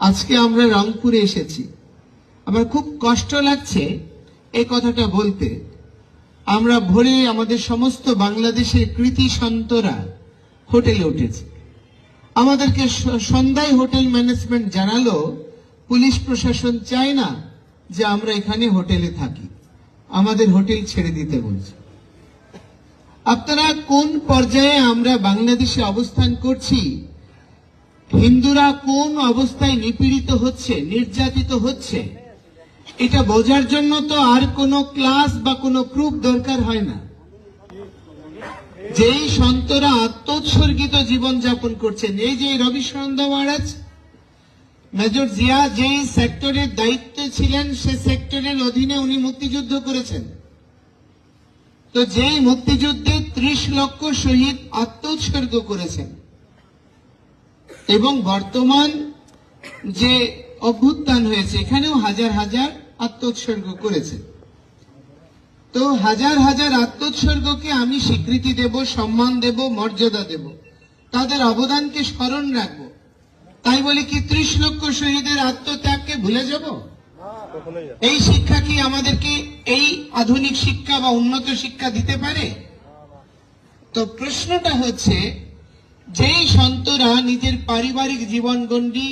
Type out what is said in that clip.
আজকে আমরা রংপুরে এসেছি। আমার খুব কষ্ট লাগছে এই কথাটা বলতে। আমরা ভোরে আমাদের সমস্ত বাংলাদেশের কৃতি সন্তরা হোটেলে উঠেছে। আমাদেরকে সন্ধ্যায় হোটেল ম্যানেজমেন্ট জানালো পুলিশ প্রশাসন চায় না যে আমরা এখানে হোটেলে থাকি, আমাদের হোটেল ছেড়ে দিতে বলছে। আপনারা কোন পর্যায়ে আমরা বাংলাদেশে অবস্থান করছি, হিন্দুরা কোন অবস্থায় নিপীড়িত হচ্ছে, নির্যাতিত হচ্ছে, এটা বোঝার জন্য তো আর কোনো ক্লাস বা কোনো প্রুফ দরকার হয় না। যেই সন্তরা আত্মোৎসর্গিত জীবন যাপন করছেন, এই যে রবিশরণদা মহারাজ, মেজর জিয়া যেই সেক্টরের দায়িত্বে ছিলেন সে সেক্টরের অধীনে উনি মুক্তিযুদ্ধ করেছেন। তো যেই মুক্তিযুদ্ধে 30 লক্ষ শহীদ আত্মোৎসর্গ করেছেন এবং বর্তমান যে অভ্যুত্থান হয়েছে এখানেও হাজার হাজার আত্মোৎসর্গ করেছেন। তো হাজার হাজার আত্মোৎসর্গকে আমি স্বীকৃতি দেব, সম্মান দেব, মর্যাদা দেব, তাদের অবদানকে স্মরণ রাখবো। তাই বলে কি 30 লক্ষ শহীদের আত্মত্যাগকে ভুলে যাব? এই শিক্ষা কি আমাদেরকে এই আধুনিক শিক্ষা বা উন্নত শিক্ষা দিতে পারে? তো প্রশ্নটা হচ্ছে, যেই সন্তরা নিজের পারিবারিক জীবনগণ্ডি